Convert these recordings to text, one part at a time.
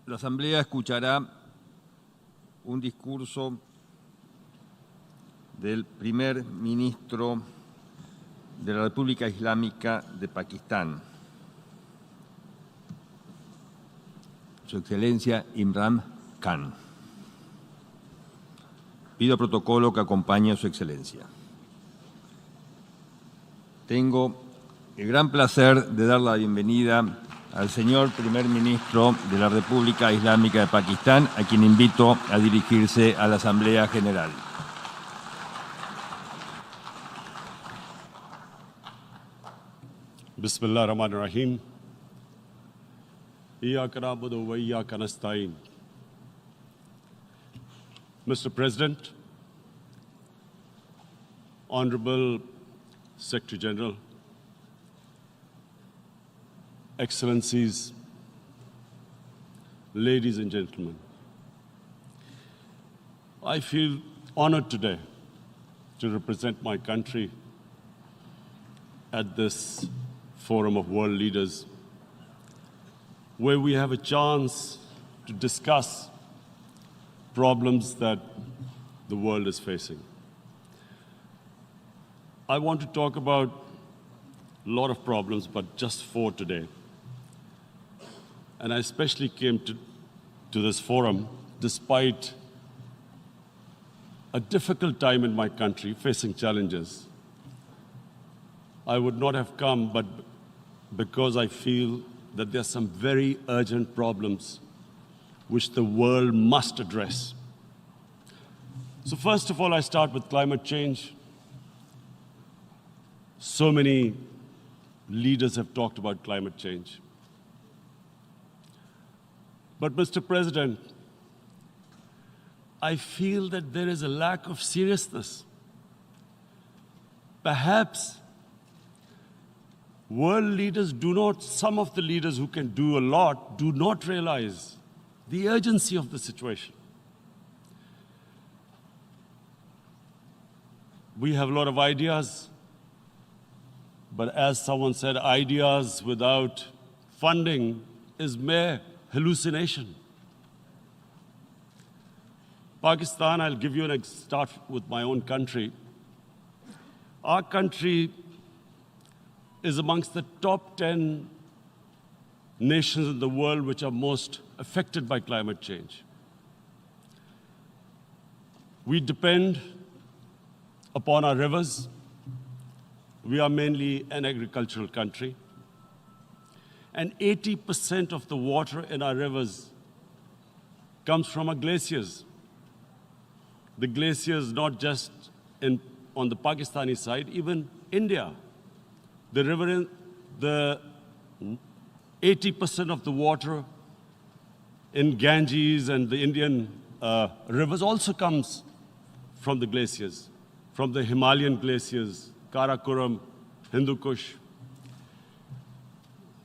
La Asamblea escuchará un discurso del primer ministro de la República Islámica de Pakistán, Su Excelencia Imran Khan. Pido protocolo que acompañe a Su Excelencia. Tengo el gran placer de dar la bienvenida al señor primer ministro de la República Islámica de Pakistán, a quien invito a dirigirse a la Asamblea General. Bismillah ar-Rahman ar-Rahim. Iyyaka na'budu wa iyyaka nasta'in. Mr. President, Honorable Secretary General, Excellencies, ladies and gentlemen, I feel honored today to represent my country at this forum of world leaders, where we have a chance to discuss problems that the world is facing. I want to talk about a lot of problems, but just 4 today. And I especially came to this forum despite a difficult time in my country, facing challenges. I would not have come, but because I feel that there are some very urgent problems which the world must address. So first of all, I start with climate change. So many leaders have talked about climate change. But Mr. President, I feel that there is a lack of seriousness. Perhaps world leaders some of the leaders who can do a lot, do not realize the urgency of the situation. We have a lot of ideas, but as someone said, ideas without funding is mere hallucination. Pakistan, I'll give you start with my own country. Our country is amongst the top 10 nations in the world which are most affected by climate change. We depend upon our rivers. We are mainly an agricultural country. And 80% of the water in our rivers comes from our glaciers. The glaciers, not just on the Pakistani side, even India. The 80% of the water in Ganges and the Indian rivers also comes from the glaciers, from the Himalayan glaciers, Karakoram, Hindu Kush.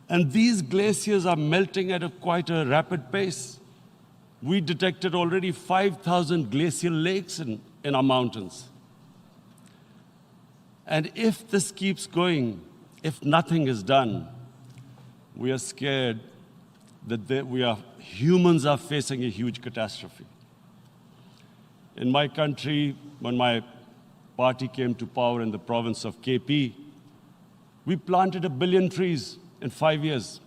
And these glaciers are melting at quite a rapid pace. We detected already 5,000 glacial lakes in our mountains. And if this keeps going, if nothing is done, we are scared that humans are facing a huge catastrophe. In my country, when my party came to power in the province of KP, we planted 1 billion trees in 5 years.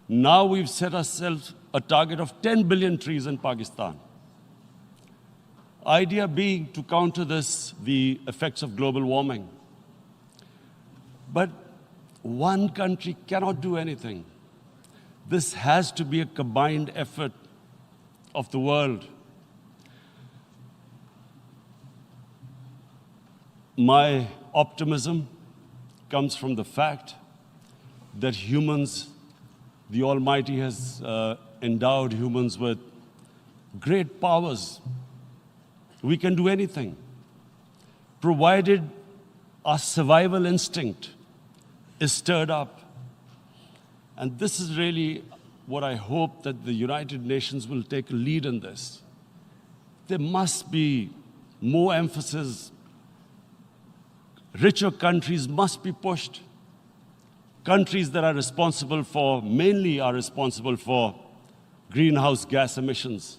Now we've set ourselves a target of 10 billion trees in Pakistan. Idea being to counter the effects of global warming. But one country cannot do anything. This has to be a combined effort of the world. My optimism comes from the fact that humans, the Almighty has endowed humans with great powers. We can do anything, provided our survival instinct is stirred up. And this is really what I hope that the United Nations will take a lead in this. There must be more emphasis. Richer countries must be pushed. Countries that are responsible for, mainly are responsible for greenhouse gas emissions.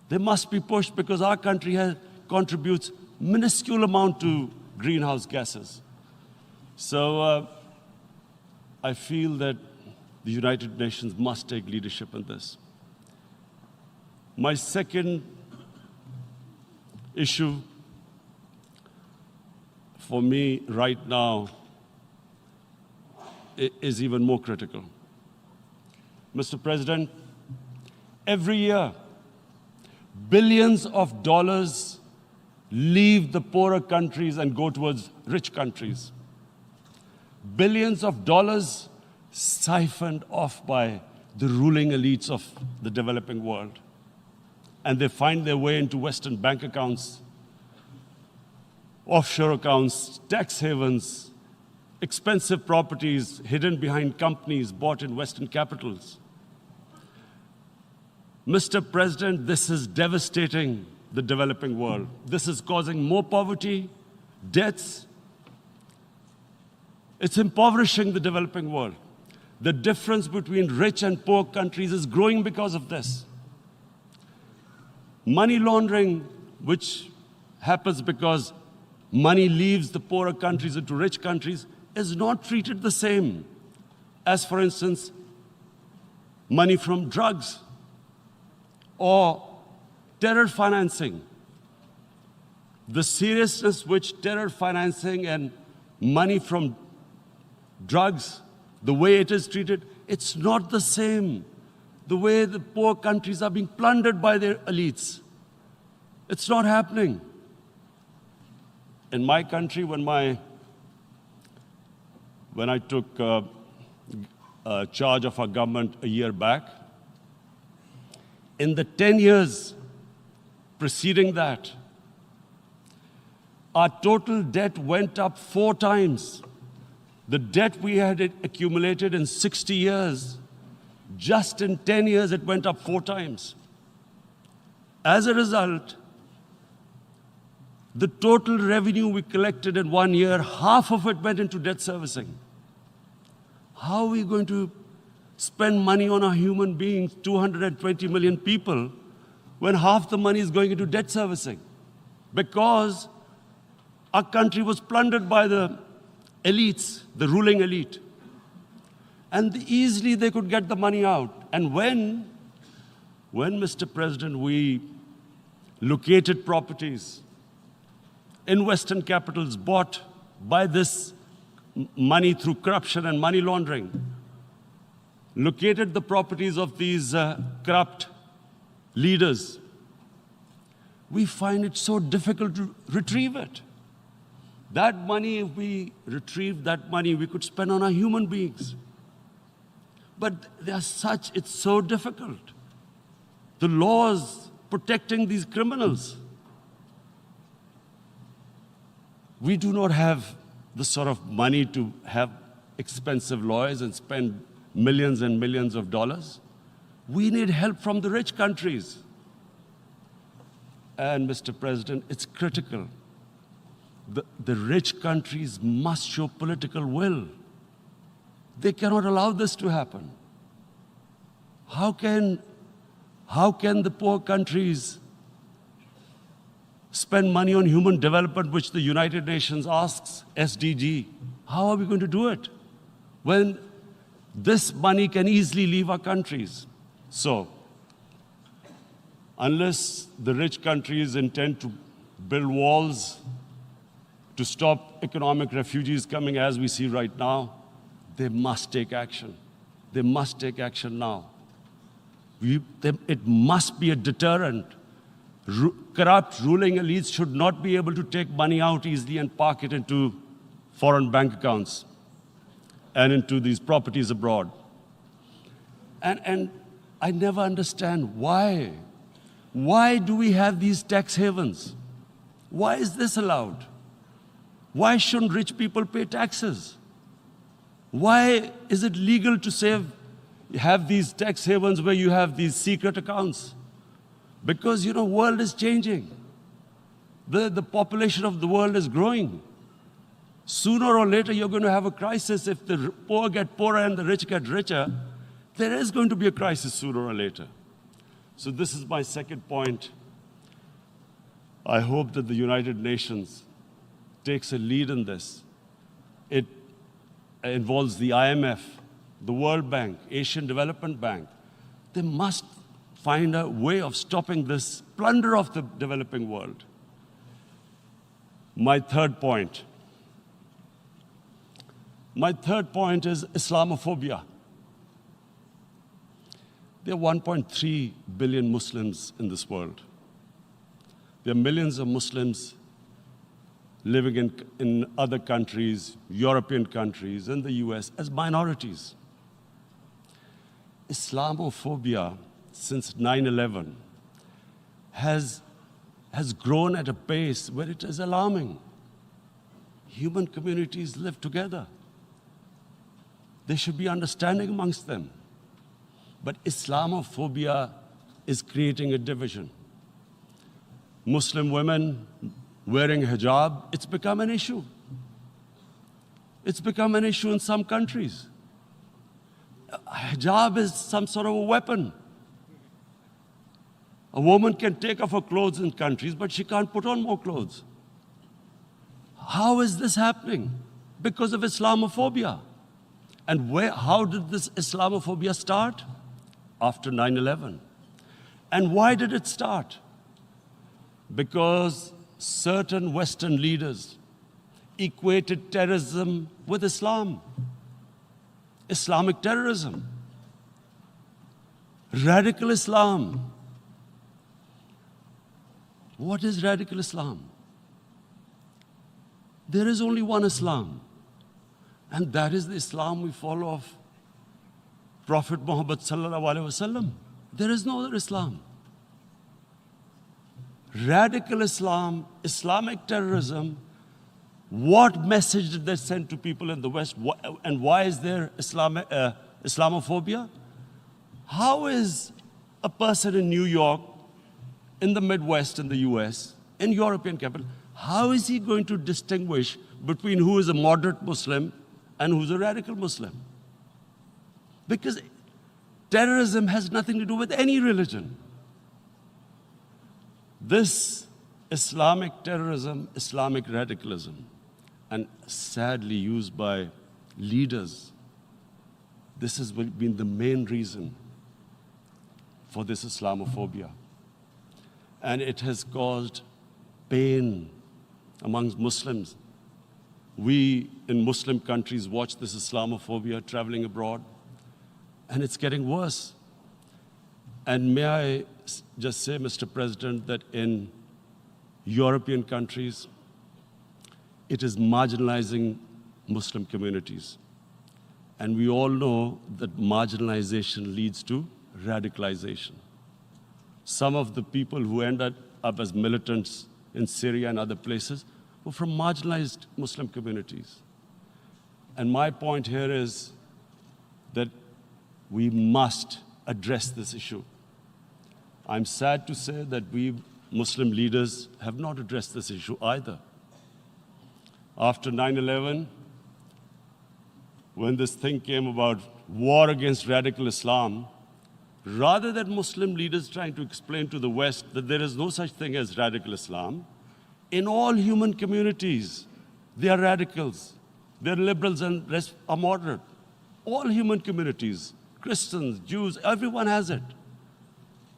They must be pushed because our country contributes minuscule amount to greenhouse gases. So I feel that the United Nations must take leadership in this. My second issue for me right now is even more critical. Mr. President, every year, billions of dollars leave the poorer countries and go towards rich countries. Billions of dollars siphoned off by the ruling elites of the developing world. And they find their way into Western bank accounts, offshore accounts, tax havens, expensive properties hidden behind companies bought in Western capitals. Mr. President, this is devastating the developing world. This is causing more poverty, deaths. It's impoverishing the developing world. The difference between rich and poor countries is growing because of this. Money laundering, which happens because money leaves the poorer countries into rich countries, is not treated the same as, for instance, money from drugs or terror financing. The seriousness which terror financing and money from drugs, the way it is treated, it's not the same. The way the poor countries are being plundered by their elites. It's not happening. In my country, when I took charge of our government a year back, in the 10 years preceding that, our total debt went up 4 times. The debt we had accumulated in 60 years, just in 10 years, it went up 4 times. As a result, the total revenue we collected in 1 year, half of it went into debt servicing. How are we going to spend money on our human beings, 220 million people, when half the money is going into debt servicing? Because our country was plundered by the elites, the ruling elite. And easily they could get the money out. And when, Mr. President, we located properties in Western capitals bought by this money through corruption and money laundering, located the properties of these corrupt leaders, we find it so difficult to retrieve it. That money, if we retrieved that money, we could spend on our human beings. But it's so difficult. The laws protecting these criminals. We do not have the sort of money to have expensive lawyers and spend millions and millions of dollars. We need help from the rich countries. And Mr. President, it's critical. The rich countries must show political will. They cannot allow this to happen. How can the poor countries spend money on human development, which the United Nations asks, SDG? How are we going to do it when this money can easily leave our countries? So, unless the rich countries intend to build walls to stop economic refugees coming as we see right now, they must take action. They must take action now. It must be a deterrent. Corrupt ruling elites should not be able to take money out easily and park it into foreign bank accounts and into these properties abroad. And I never understand why. Why do we have these tax havens? Why is this allowed? Why shouldn't rich people pay taxes? Why is it legal to have these tax havens where you have these secret accounts? Because, world is changing. The population of the world is growing. Sooner or later, you're going to have a crisis if the poor get poorer and the rich get richer. There is going to be a crisis sooner or later. So this is my second point. I hope that the United Nations takes a lead in this. It involves the IMF, the World Bank, Asian Development Bank. They must find a way of stopping this plunder of the developing world. My third point is Islamophobia. There are 1.3 billion Muslims in this world. There are millions of Muslims living in other countries, European countries, and the US as minorities. Islamophobia since 9/11 has grown at a pace where it is alarming. Human communities live together. There should be understanding amongst them. But Islamophobia is creating a division. Muslim women wearing hijab, it's become an issue. It's become an issue in some countries. Hijab is some sort of a weapon. A woman can take off her clothes in countries, but she can't put on more clothes. How is this happening? Because of Islamophobia. And how did this Islamophobia start? After 9/11. And why did it start? Because certain Western leaders equated terrorism with Islam. Islamic terrorism. Radical Islam. What is radical Islam? There is only one Islam. And that is the Islam we follow of Prophet Muhammad sallallahu alaihi wasallam. There is no other Islam. Radical Islam, Islamic terrorism, what message did they send to people in the West? And why is there Islamophobia? How is a person in New York, in the Midwest, in the US, in European capital, how is he going to distinguish between who is a moderate Muslim and who's a radical Muslim? Because terrorism has nothing to do with any religion. This Islamic terrorism, Islamic radicalism, and sadly used by leaders, this has been the main reason for this Islamophobia. And it has caused pain amongst Muslims. We in Muslim countries watch this Islamophobia traveling abroad, and it's getting worse. And may I just say, Mr. President, that in European countries, it is marginalizing Muslim communities. And we all know that marginalization leads to radicalization. Some of the people who ended up as militants in Syria and other places were from marginalized Muslim communities. And my point here is that we must address this issue. I'm sad to say that we Muslim leaders have not addressed this issue either. After 9/11, when this thing came about war against radical Islam, rather than Muslim leaders trying to explain to the West that there is no such thing as radical Islam, in all human communities, they are radicals. They're liberals and rest are moderate. All human communities, Christians, Jews, everyone has it.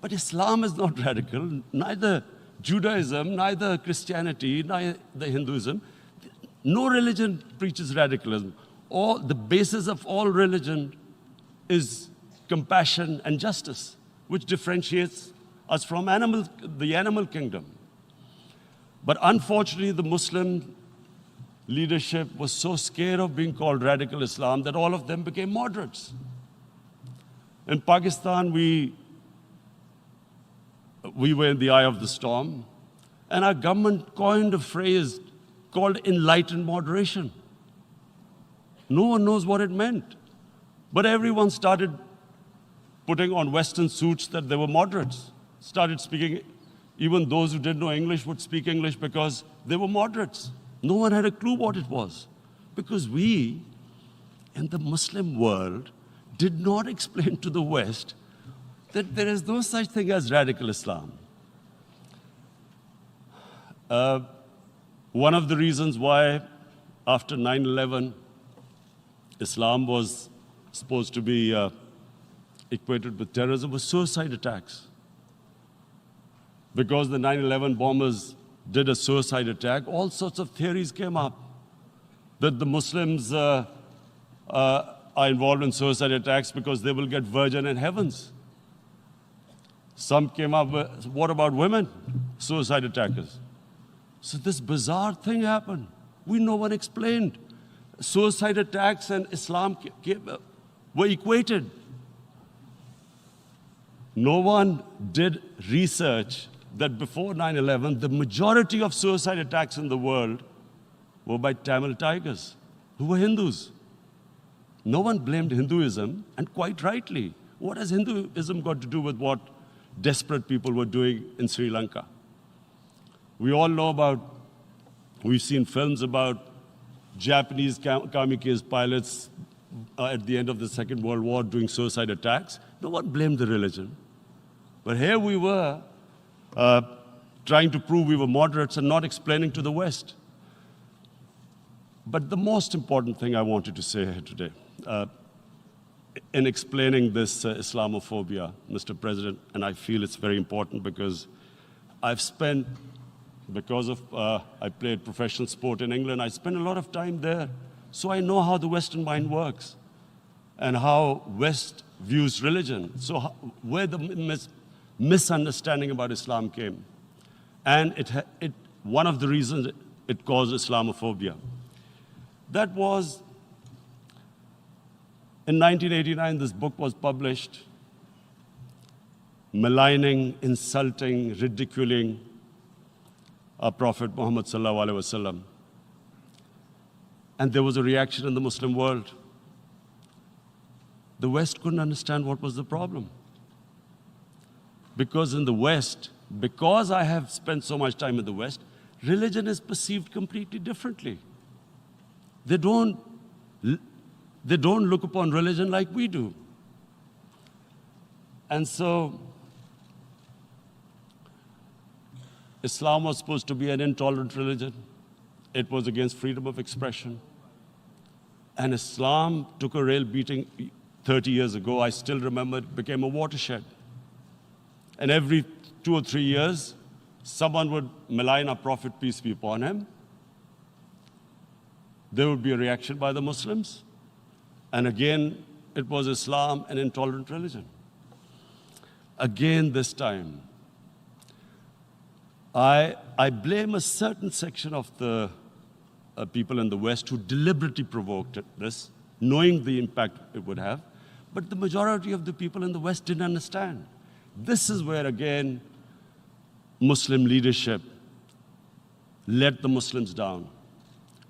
But Islam is not radical, neither Judaism, neither Christianity, neither Hinduism. No religion preaches radicalism. The basis of all religion is compassion and justice, which differentiates us from the animal kingdom. But unfortunately, the Muslim leadership was so scared of being called radical Islam that all of them became moderates. In Pakistan, we were in the eye of the storm, and our government coined a phrase called enlightened moderation. No one knows what it meant, but everyone started putting on Western suits that they were moderates, started speaking. Even those who didn't know English would speak English because they were moderates. No one had a clue what it was, because we, in the Muslim world, did not explain to the West that there is no such thing as radical Islam. One of the reasons why after 9/11, Islam was supposed to be equated with terrorism was suicide attacks. Because the 9/11 bombers did a suicide attack, all sorts of theories came up that the Muslims are involved in suicide attacks because they will get virgin in heavens. Some came up with, what about women, suicide attackers? So this bizarre thing happened. No one explained. Suicide attacks and Islam were equated. No one did research that before 9/11, the majority of suicide attacks in the world were by Tamil Tigers, who were Hindus. No one blamed Hinduism, and quite rightly. What has Hinduism got to do with what desperate people were doing in Sri Lanka? We all know we've seen films about Japanese kamikaze pilots at the end of the Second World War doing suicide attacks. No one blamed the religion. But here we were trying to prove we were moderates and not explaining to the West. But the most important thing I wanted to say here today, in explaining this Islamophobia, Mr. President, and I feel it's very important because I've spent, because of I played professional sport in England, I spent a lot of time there, so I know how the Western mind works and how West views religion. So where the misunderstanding about Islam came. And one of the reasons it caused Islamophobia. That was, in 1989, this book was published, maligning, insulting, ridiculing our Prophet Muhammad sallallahu alaihi wasallam. And there was a reaction in the Muslim world. The West couldn't understand what was the problem. Because in the West, because I have spent so much time in the West, religion is perceived completely differently. They don't look upon religion like we do. And so, Islam was supposed to be an intolerant religion. It was against freedom of expression. And Islam took a real beating 30 years ago. I still remember it became a watershed. And every 2 or 3 years, someone would malign our Prophet, peace be upon him. There would be a reaction by the Muslims. And again, it was Islam, an intolerant religion. Again, this time, I blame a certain section of the people in the West who deliberately provoked this, knowing the impact it would have. But the majority of the people in the West didn't understand. This is where, again, Muslim leadership let the Muslims down.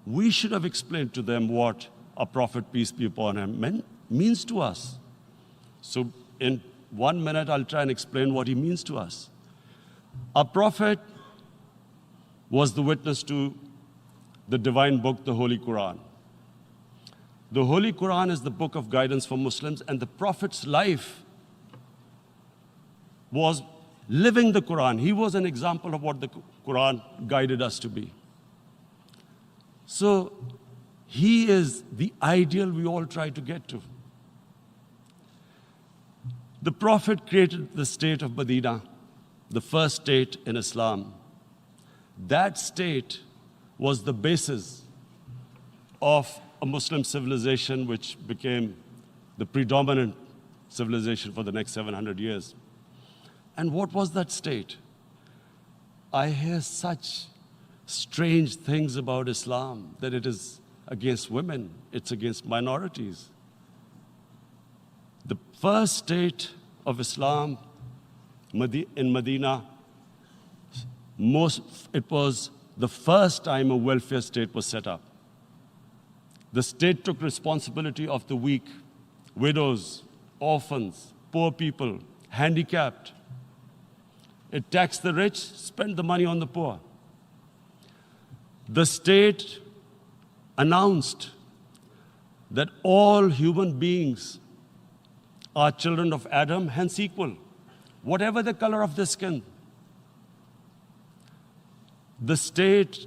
We should have explained to them what our Prophet, peace be upon him, means to us. So in 1 minute, I'll try and explain what he means to us. Our Prophet was the witness to the divine book, the Holy Quran. The Holy Quran is the book of guidance for Muslims, and the Prophet's life was living the Quran. He was an example of what the Quran guided us to be. So he is the ideal we all try to get to. The Prophet created the state of Medina, the first state in Islam. That state was the basis of a Muslim civilization which became the predominant civilization for the next 700 years. And what was that state? I hear such strange things about Islam, that it is against women, it's against minorities. The first state of Islam in Medina, it was the first time a welfare state was set up. The state took responsibility of the weak, widows, orphans, poor people, handicapped. It taxed the rich, spent the money on the poor. The state announced that all human beings are children of Adam, hence equal, whatever the color of their skin. The state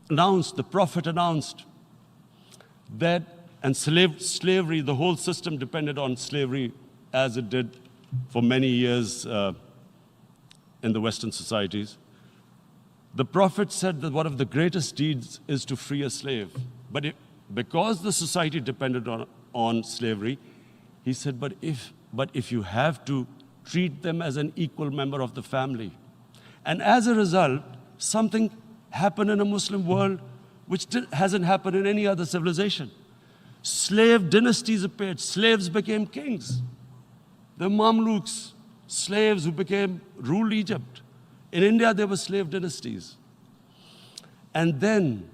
announced, the Prophet announced that, and slavery, the whole system depended on slavery as it did for many years in the Western societies. The Prophet said that one of the greatest deeds is to free a slave. But because the society depended on slavery, he said, but if you have to, treat them as an equal member of the family. And as a result, something happened in a Muslim world which hasn't happened in any other civilization. Slave dynasties appeared. Slaves became kings. The Mamluks, slaves who ruled Egypt. In India, there were slave dynasties. And then,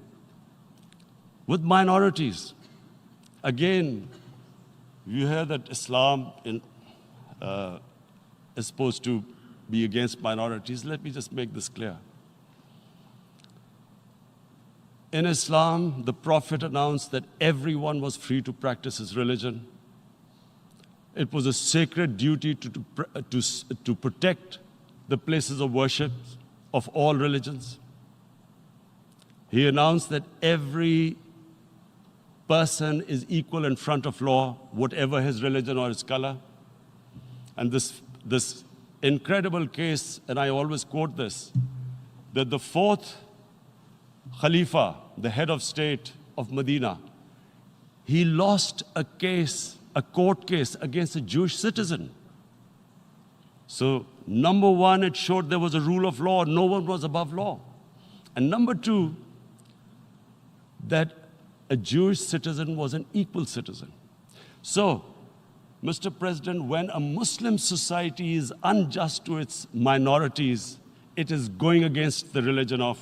with minorities, again, you hear that Islam is supposed to be against minorities. Let me just make this clear. In Islam, the Prophet announced that everyone was free to practice his religion. It was a sacred duty to protect the places of worship of all religions. He announced that every person is equal in front of law, whatever his religion or his color. And this incredible case, and I always quote this, that the fourth Khalifa, the head of state of Medina, he lost a court case against a Jewish citizen. So, number one, it showed there was a rule of law, no one was above law. And number two, that a Jewish citizen was an equal citizen. So, Mr. President, when a Muslim society is unjust to its minorities, it is going against the religion of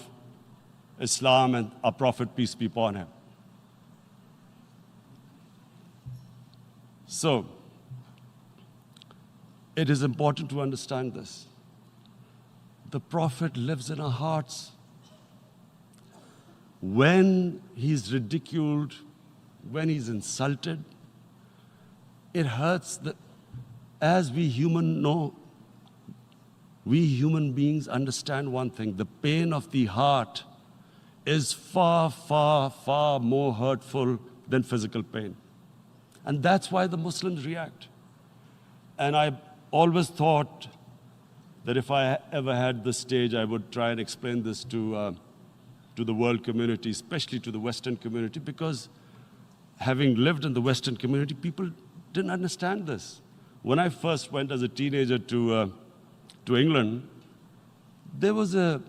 Islam and our Prophet, peace be upon him. So, it is important to understand this. The Prophet lives in our hearts. When he's ridiculed, when he's insulted, it hurts. As we human beings understand one thing, the pain of the heart is far, far, far more hurtful than physical pain. And that's why the Muslims react. And I always thought that if I ever had the stage, I would try and explain this to the world community, especially to the Western community, because having lived in the Western community, people didn't understand this. When I first went as a teenager to England, there was a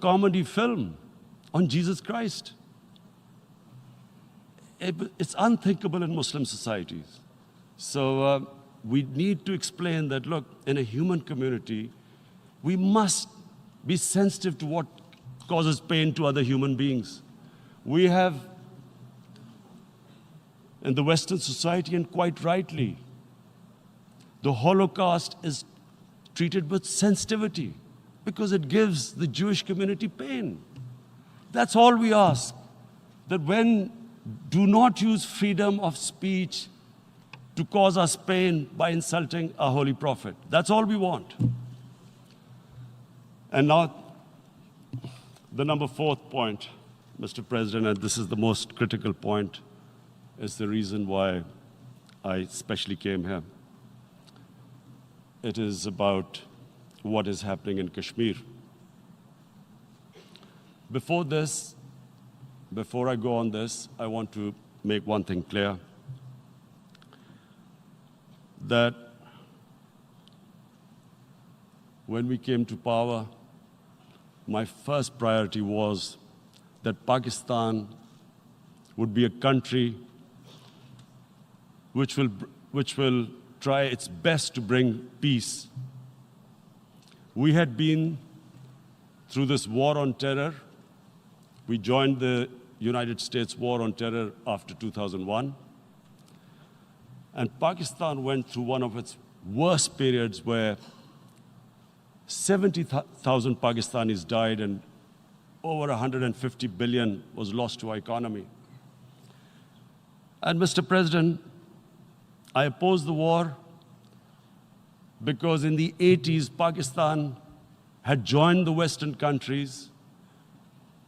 comedy film on Jesus Christ. It's unthinkable in Muslim societies. So we need to explain that, look, in a human community, we must be sensitive to what causes pain to other human beings. We have, in the Western society, and quite rightly, the Holocaust is treated with sensitivity because it gives the Jewish community pain. That's all we ask. That do not use freedom of speech to cause us pain by insulting our holy prophet. That's all we want. And now, the number fourth point, Mr. President, and this is the most critical point, is the reason why I especially came here. It is about what is happening in Kashmir. Before I go on this, I want to make one thing clear, that when we came to power, my first priority was that Pakistan would be a country which will try its best to bring peace. We had been through this war on terror. We joined the United States war on terror after 2001. And Pakistan went through one of its worst periods where 70,000 Pakistanis died and over 150 billion was lost to our economy. And Mr. President, I opposed the war because in the 80s, Pakistan had joined the Western countries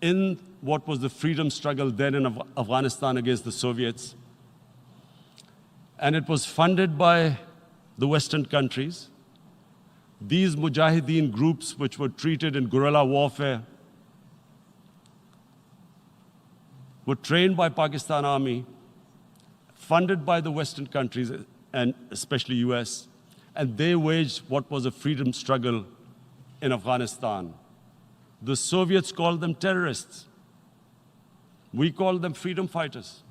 in what was the freedom struggle then in Afghanistan against the Soviets. And it was funded by the Western countries. These Mujahideen groups, which were treated in guerrilla warfare, were trained by Pakistan Army, funded by the Western countries, and especially US, and they waged what was a freedom struggle in Afghanistan. The Soviets called them terrorists. We called them freedom fighters.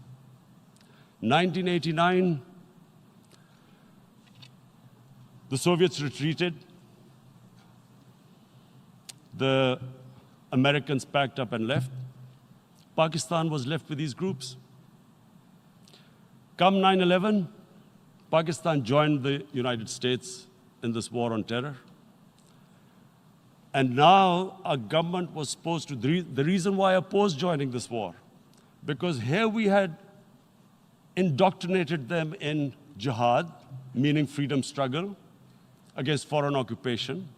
1989, the Soviets retreated. The Americans packed up and left. Pakistan was left with these groups. Come 9/11, Pakistan joined the United States in this war on terror. And now our government was supposed to, the reason why I opposed joining this war, because here we had indoctrinated them in jihad, meaning freedom struggle against foreign occupation.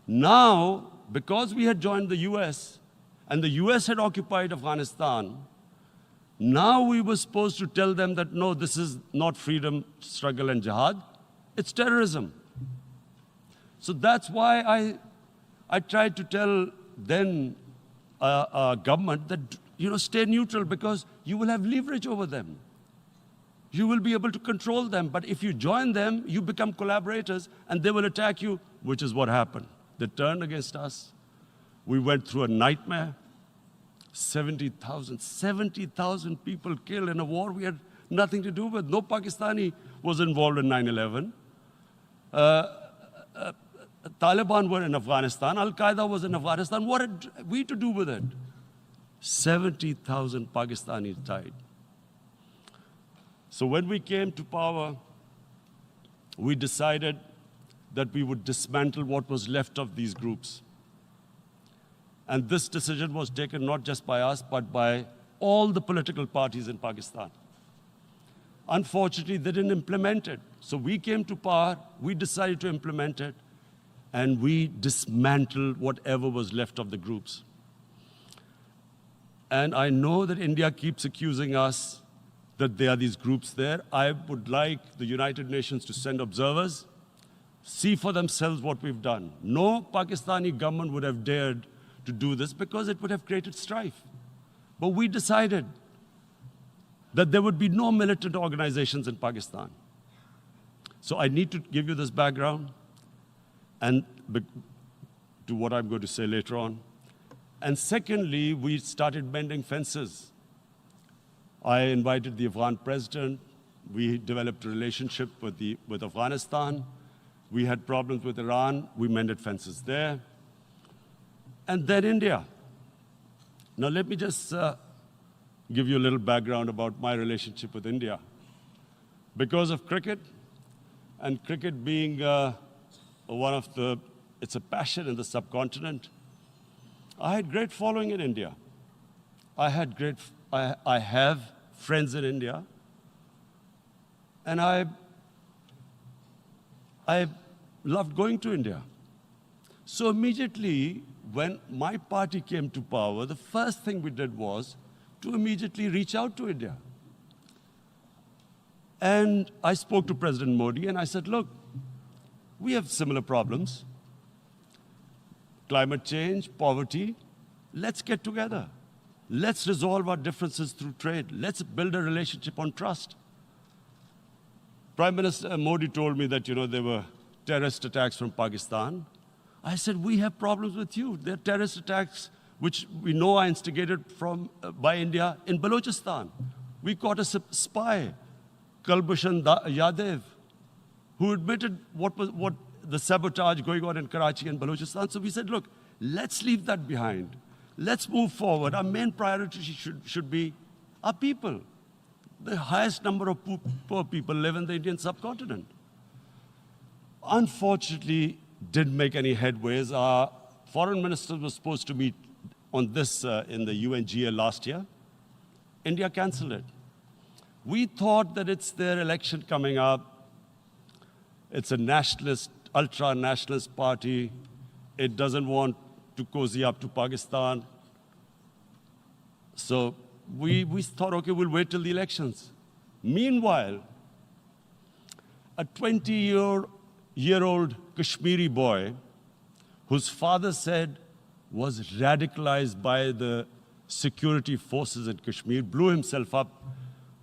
Now, because we had joined the US, and the US had occupied Afghanistan, now we were supposed to tell them that, no, this is not freedom struggle and jihad, it's terrorism. So that's why I tried to tell then government that, stay neutral because you will have leverage over them. You will be able to control them. But if you join them, you become collaborators and they will attack you, which is what happened. They turned against us. We went through a nightmare. 70,000 people killed in a war we had nothing to do with. No Pakistani was involved in 9/11. Taliban were in Afghanistan. Al-Qaeda was in Afghanistan. What had we to do with it? 70,000 Pakistanis died. So when we came to power, we decided that we would dismantle what was left of these groups. And this decision was taken not just by us, but by all the political parties in Pakistan. Unfortunately, they didn't implement it. So we came to power, we decided to implement it, and we dismantled whatever was left of the groups. And I know that India keeps accusing us that there are these groups there. I would like the United Nations to send observers, see for themselves what we've done. No Pakistani government would have dared to do this because it would have created strife. But we decided that there would be no militant organizations in Pakistan. So I need to give you this background and to what I'm going to say later on. And secondly, we started mending fences. I invited the Afghan president. We developed a relationship with Afghanistan. We had problems with Iran. We mended fences there. And then India. Now let me just give you a little background about my relationship with India. Because of cricket, and cricket being it's a passion in the subcontinent, I had great following in India. I have friends in India, and I loved going to India. So immediately, when my party came to power, the first thing we did was to immediately reach out to India. And I spoke to President Modi and I said, look, we have similar problems. Climate change, poverty, let's get together. Let's resolve our differences through trade. Let's build a relationship on trust. Prime Minister Modi told me that, there were terrorist attacks from Pakistan. I said, we have problems with you. There are terrorist attacks which we know are instigated by India in Balochistan. We caught a spy, Kulbhushan Yadav, who admitted what the sabotage going on in Karachi and Balochistan. So we said, look, let's leave that behind. Let's move forward. Our main priority should be our people. The highest number of poor people live in the Indian subcontinent. Unfortunately, didn't make any headways. Our foreign ministers were supposed to meet on this in the UNGA last year. India canceled it. We thought that it's their election coming up. It's a nationalist, ultra-nationalist party. It doesn't want to cozy up to Pakistan. So we thought, okay, we'll wait till the elections. Meanwhile, a 20-year-old Kashmiri boy, whose father said was radicalized by the security forces in Kashmir, blew himself up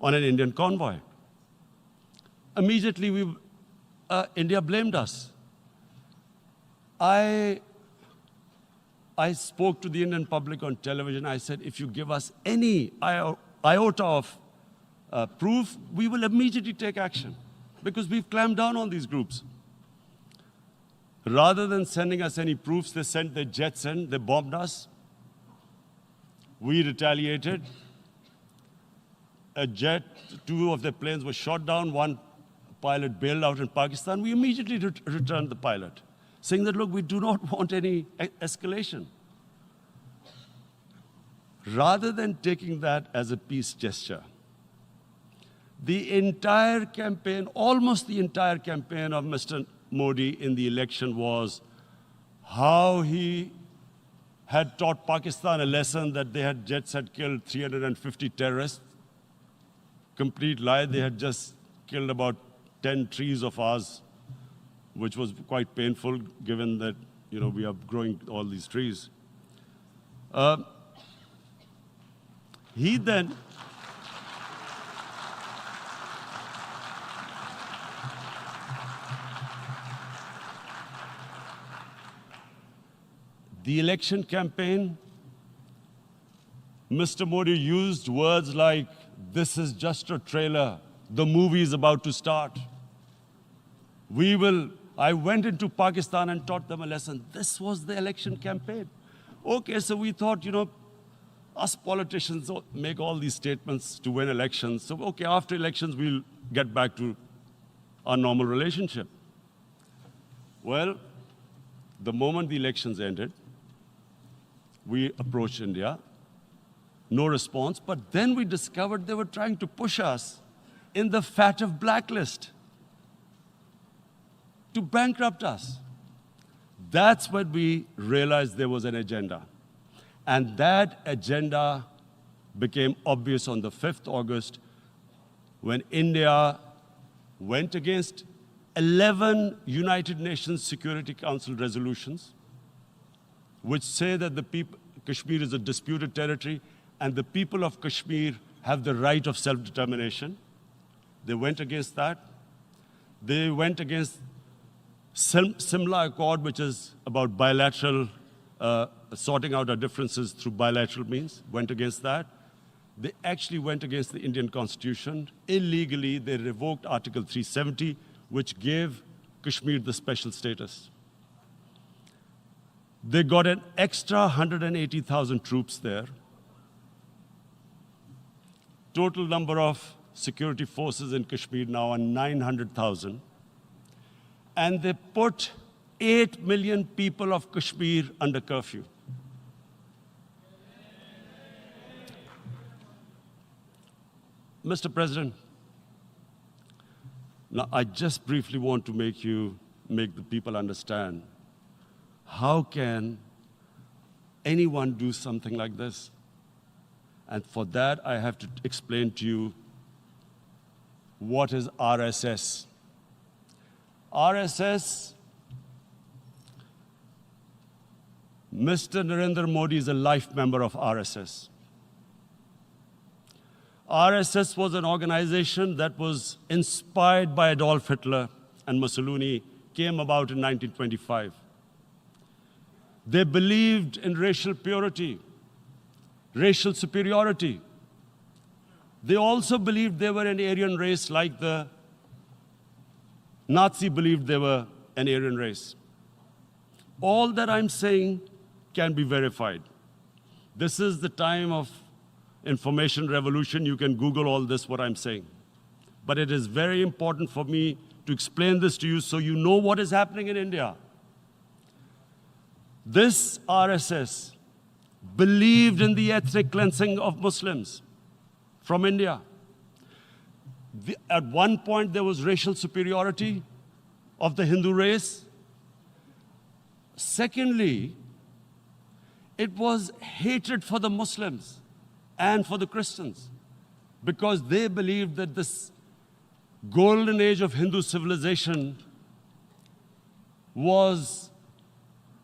on an Indian convoy. Immediately, India blamed us. I spoke to the Indian public on television. I said, if you give us any iota of proof, we will immediately take action, because we've clamped down on these groups. Rather than sending us any proofs, they sent their jets in, they bombed us. We retaliated. A jet, 2 of their planes were shot down, 1 pilot bailed out in Pakistan. We immediately returned the pilot, saying that, look, we do not want any escalation. Rather than taking that as a peace gesture, the entire campaign, almost the entire campaign of Mr. Modi in the election was how he had taught Pakistan a lesson that jets had killed 350 terrorists. Complete lie. They had just killed about 10 trees of ours, which was quite painful given that, we are growing all these trees. He then the election campaign, Mr. Modi used words like, this is just a trailer, the movie is about to start. I went into Pakistan and taught them a lesson. This was the election campaign. Okay, so we thought, us politicians make all these statements to win elections. So, okay, after elections, we'll get back to our normal relationship. Well, the moment the elections ended, we approached India, no response, but then we discovered they were trying to push us in the FATF blacklist to bankrupt us. That's when we realized there was an agenda. And that agenda became obvious on the 5th August when India went against 11 United Nations Security Council resolutions, which say that Kashmir is a disputed territory and the people of Kashmir have the right of self-determination. They went against that. They went against Simla Accord, which is about bilateral, sorting out our differences through bilateral means, went against that. They actually went against the Indian Constitution. Illegally, they revoked Article 370, which gave Kashmir the special status. They got an extra 180,000 troops there. Total number of security forces in Kashmir now are 900,000. And they put 8 million people of Kashmir under curfew. Mr. President, now I just briefly want to make the people understand, how can anyone do something like this? And for that, I have to explain to you what is RSS. RSS, Mr. Narendra Modi is a life member of RSS. RSS was an organization that was inspired by Adolf Hitler and Mussolini, came about in 1925. They believed in racial purity, racial superiority. They also believed they were an Aryan race like the Nazi believed they were an Aryan race. All that I'm saying can be verified. This is the time of information revolution. You can Google all this, what I'm saying. But it is very important for me to explain this to you so you know what is happening in India. This RSS believed in the ethnic cleansing of Muslims from India. At one point, there was racial superiority of the Hindu race. Secondly, it was hatred for the Muslims and for the Christians, because they believed that this golden age of Hindu civilization was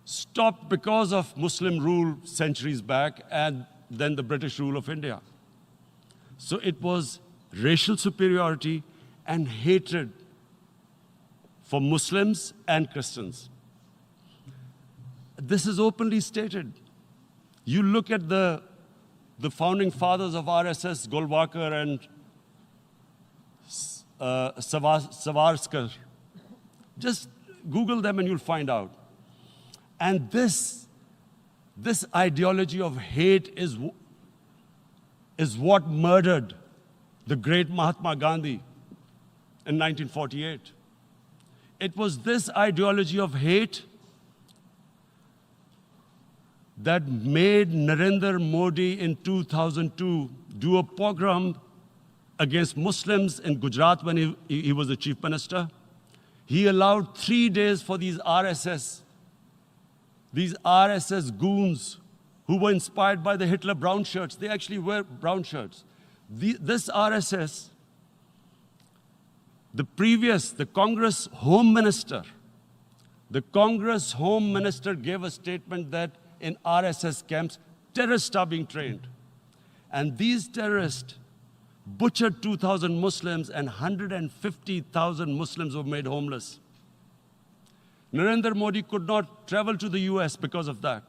stopped because of Muslim rule centuries back and then the British rule of India. So it was racial superiority and hatred for Muslims and Christians. This is openly stated. You look at the founding fathers of RSS, Golwalkar and Savarkar. Just Google them and you'll find out. And this ideology of hate is what murdered the great Mahatma Gandhi in 1948. It was this ideology of hate that made Narendra Modi in 2002 do a pogrom against Muslims in Gujarat when he was the chief minister. He allowed 3 days for these RSS goons who were inspired by the Hitler brown shirts. They actually wear brown shirts. This RSS, the Congress Home Minister gave a statement that in RSS camps, terrorists are being trained. And these terrorists butchered 2,000 Muslims and 150,000 Muslims were made homeless. Narendra Modi could not travel to the US because of that.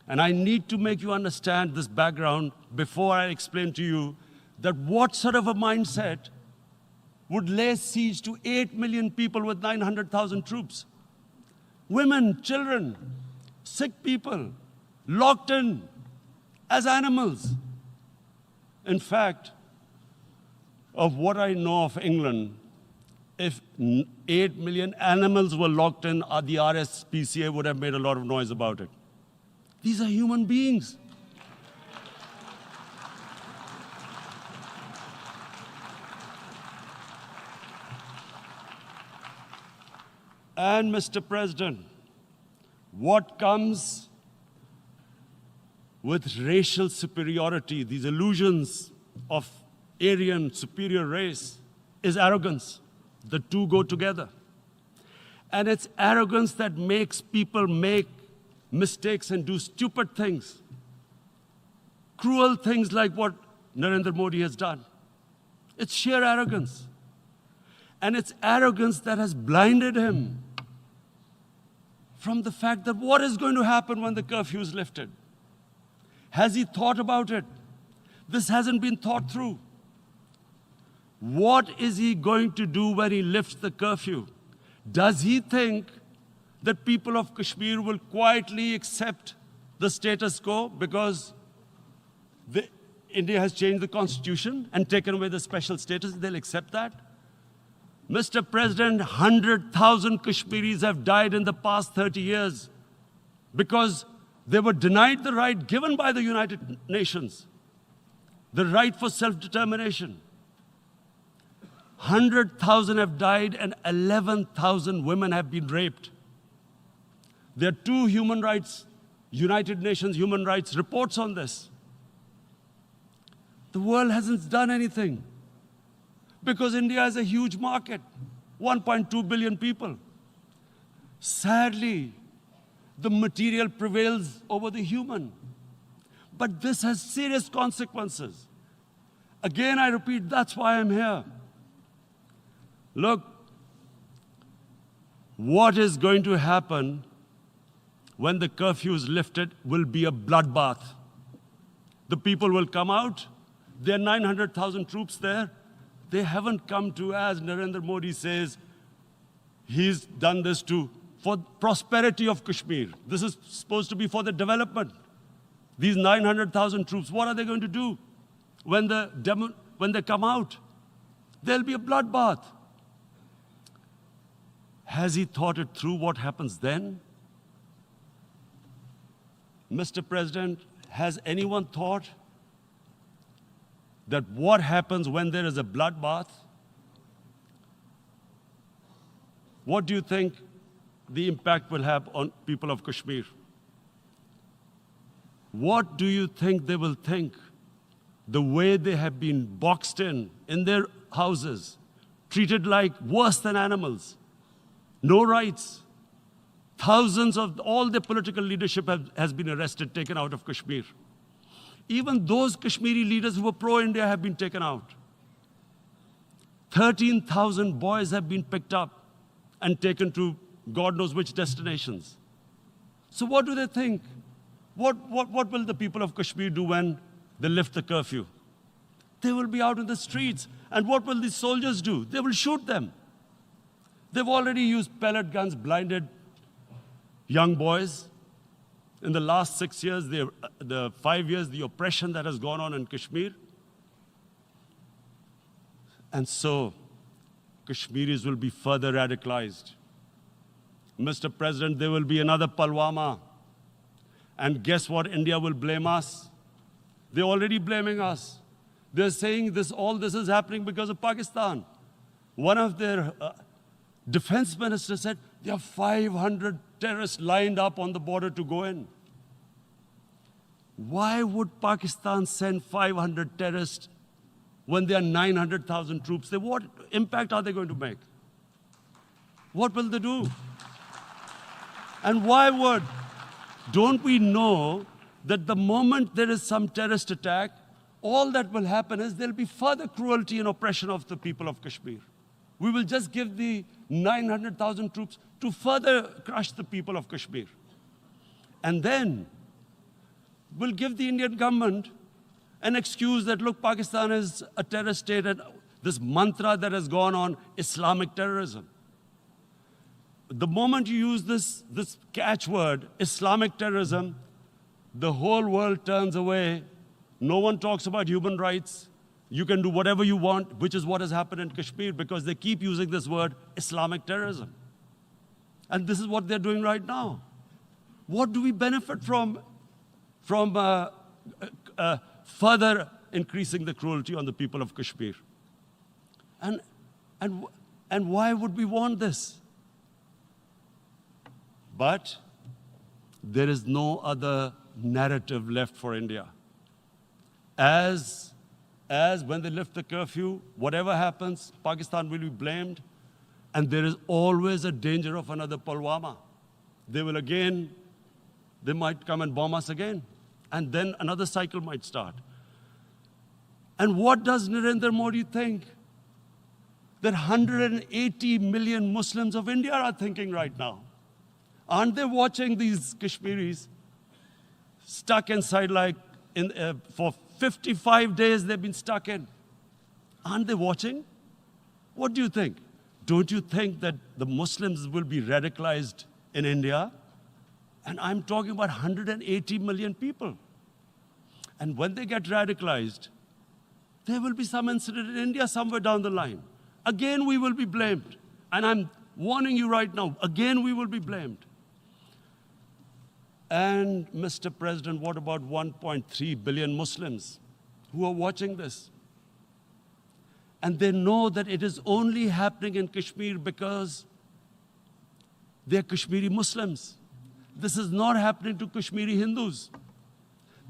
And I need to make you understand this background before I explain to you that what sort of a mindset would lay siege to 8 million people with 900,000 troops. Women, children, sick people, locked in as animals. In fact, of what I know of England, if 8 million animals were locked in, the RSPCA would have made a lot of noise about it. These are human beings. And Mr. President, what comes with racial superiority, these illusions of Aryan superior race, is arrogance. The two go together. And it's arrogance that makes people make mistakes and do stupid things. Cruel things like what Narendra Modi has done. It's sheer arrogance. And it's arrogance that has blinded him from the fact that what is going to happen when the curfew is lifted? Has he thought about it? This hasn't been thought through. What is he going to do when he lifts the curfew? Does he think that people of Kashmir will quietly accept the status quo because India has changed the constitution and taken away the special status? They'll accept that? Mr. President, 100,000 Kashmiris have died in the past 30 years because they were denied the right given by the United Nations, the right for self-determination. 100,000 have died and 11,000 women have been raped. There are 2 United Nations human rights reports on this. The world hasn't done anything because India is a huge market, 1.2 billion people. Sadly, the material prevails over the human. But this has serious consequences. Again, I repeat, that's why I'm here. Look, what is going to happen when the curfew is lifted will be a bloodbath. The people will come out. There are 900,000 troops there. They haven't come to, as Narendra Modi says, he's done this for prosperity of Kashmir. This is supposed to be for the development. These 900,000 troops, what are they going to do when they come out? There'll be a bloodbath. Has he thought it through what happens then? Mr. President, has anyone thought that what happens when there is a bloodbath? What do you think the impact will have on people of Kashmir? What do you think they will think? The way they have been boxed in their houses, treated like worse than animals, no rights. Thousands of all the political leadership has been arrested, taken out of Kashmir. Even those Kashmiri leaders who were pro-India have been taken out. 13,000 boys have been picked up and taken to God knows which destinations. So what do they think? What will the people of Kashmir do when they lift the curfew? They will be out in the streets. And what will these soldiers do? They will shoot them. They've already used pellet guns, blinded young boys. In the last 6 years, the 5 years, the oppression that has gone on in Kashmir. And so, Kashmiris will be further radicalized. Mr. President, there will be another Pulwama. And guess what? India will blame us. They're already blaming us. They're saying all this is happening because of Pakistan. One of their defense ministers said, there are 500 terrorists lined up on the border to go in. Why would Pakistan send 500 terrorists when there are 900,000 troops? What impact are they going to make? What will they do? And why don't we know that the moment there is some terrorist attack, all that will happen is there'll be further cruelty and oppression of the people of Kashmir. We will just give the 900,000 troops to further crush the people of Kashmir. And then we'll give the Indian government an excuse that, look, Pakistan is a terrorist state, and this mantra that has gone on, Islamic terrorism. The moment you use this catchword, Islamic terrorism, the whole world turns away. No one talks about human rights. You can do whatever you want, which is what has happened in Kashmir, because they keep using this word, Islamic terrorism. And this is what they're doing right now. What do we benefit from further increasing the cruelty on the people of Kashmir? And why would we want this? But there is no other narrative left for India. As when they lift the curfew, whatever happens, Pakistan will be blamed, and there is always a danger of another Pulwama. They might come and bomb us again, and then another cycle might start. And what does Narendra Modi think? That 180 million Muslims of India are thinking right now. Aren't they watching these Kashmiris stuck inside for 55 days they've been stuck in? Aren't they watching? What do you think? Don't you think that the Muslims will be radicalized in India? And I'm talking about 180 million people. And when they get radicalized, there will be some incident in India somewhere down the line. Again, we will be blamed. And I'm warning you right now, again, we will be blamed. And Mr. President, what about 1.3 billion Muslims who are watching this? And they know that it is only happening in Kashmir because they're Kashmiri Muslims. This is not happening to Kashmiri Hindus.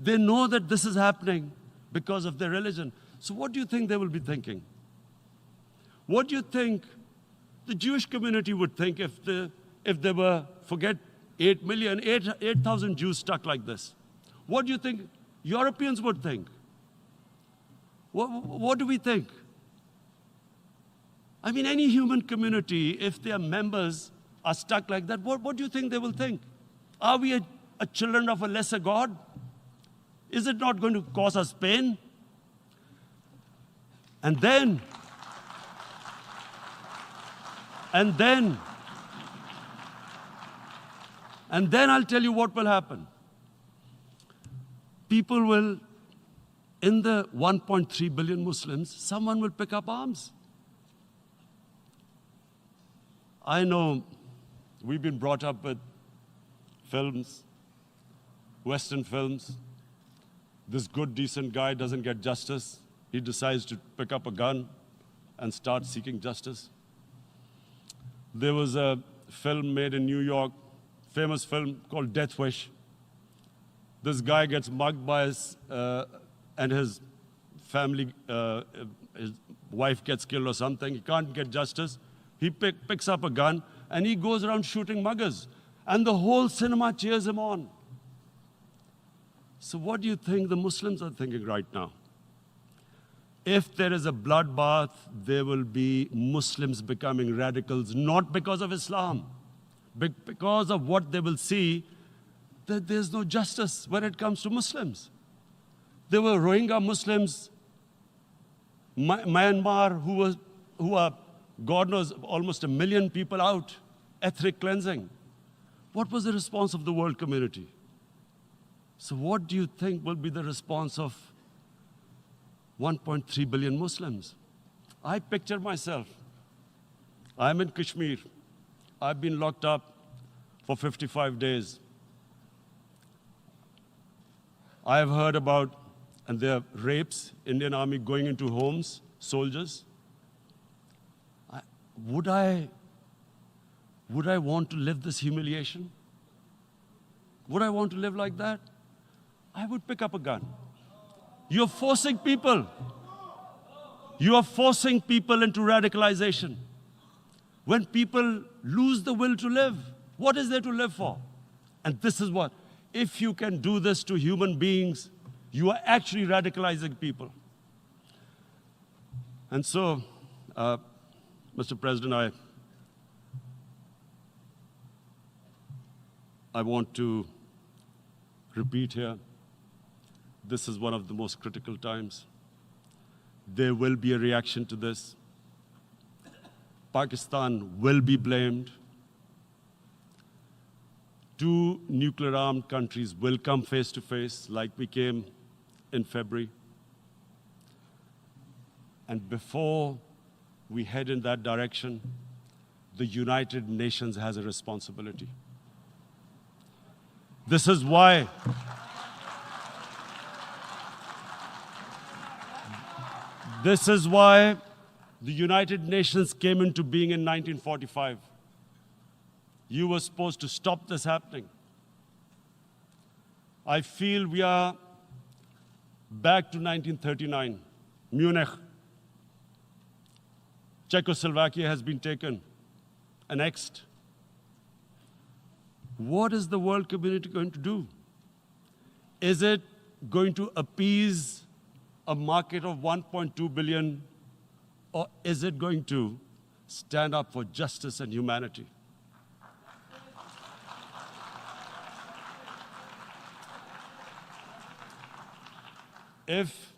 They know that this is happening because of their religion. So what do you think they will be thinking? What do you think the Jewish community would think if they were, forget 8,000 Jews stuck like this? What do you think Europeans would think? What do we think? I mean, any human community, if their members are stuck like that, what do you think they will think? Are we a children of a lesser God? Is it not going to cause us pain? And then I'll tell you what will happen. People will, in the 1.3 billion Muslims, someone will pick up arms. I know we've been brought up with films, Western films. This good, decent guy doesn't get justice. he decides to pick up a gun and start seeking justice. There was a film made in New York, famous film called Death Wish. This guy gets mugged by and his family, his wife gets killed or something. He can't get justice. He picks up a gun and he goes around shooting muggers. And the whole cinema cheers him on. So what do you think the Muslims are thinking right now? If there is a bloodbath, there will be Muslims becoming radicals, not because of Islam, but because of what they will see, that there's no justice when it comes to Muslims. There were Rohingya Muslims, Myanmar, who are, God knows, almost 1 million people out, ethnic cleansing. What was the response of the world community? So what do you think will be the response of 1.3 billion Muslims? I picture myself. I'm in Kashmir. I've been locked up for 55 days. I have heard about, and there are rapes, Indian Army going into homes, soldiers. Would I want to live this humiliation? Would I want to live like that? I would pick up a gun. You're forcing people. You are forcing people into radicalization. When people lose the will to live, what is there to live for? And this is what, if you can do this to human beings, you are actually radicalizing people. And so, Mr. President, I want to repeat here, this is one of the most critical times. There will be a reaction to this. Pakistan will be blamed. 2 nuclear-armed countries will come face to face like we came in February. And before we head in that direction, the United Nations has a responsibility. This is why the United Nations came into being in 1945. You were supposed to stop this happening. I feel we are back to 1939, Munich. Czechoslovakia has been taken, annexed. What is the world community going to do? Is it going to appease a market of 1.2 billion, or is it going to stand up for justice and humanity? If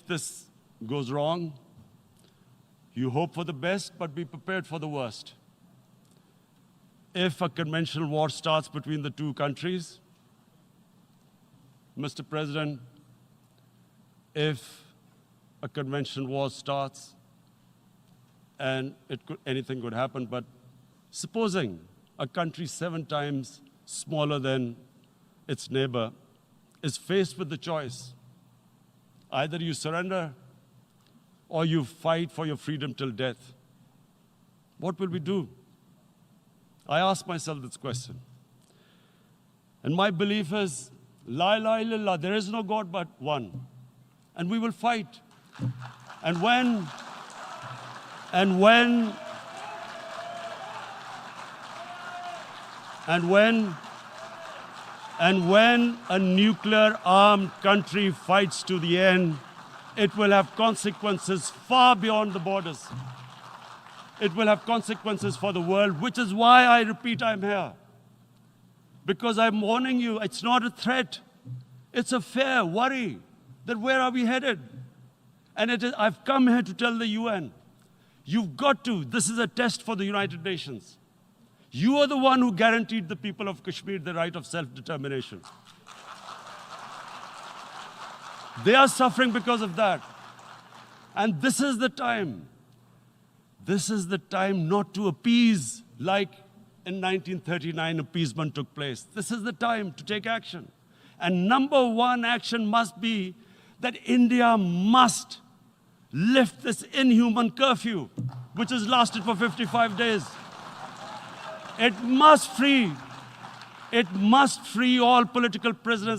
this goes wrong, you hope for the best, but be prepared for the worst. If a conventional war starts between the 2 countries, Mr. President, if a conventional war starts, and anything could happen, but supposing a country 7 times smaller than its neighbor is faced with the choice, either you surrender or you fight for your freedom till death, what will we do? I ask myself this question. And my belief is, La ilaha illallah, there is no God but one. And we will fight. And when a nuclear-armed country fights to the end, it will have consequences far beyond the borders. It will have consequences for the world, which is why I repeat I'm here. Because I'm warning you, it's not a threat. It's a fair worry that where are we headed? And I've come here to tell the UN, you've got to, this is a test for the United Nations. You are the one who guaranteed the people of Kashmir the right of self-determination. They are suffering because of that. And this is the time. This is the time not to appease like in 1939 appeasement took place. This is the time to take action. And number 1 action must be that India must lift this inhuman curfew, which has lasted for 55 days. It must free all political prisoners.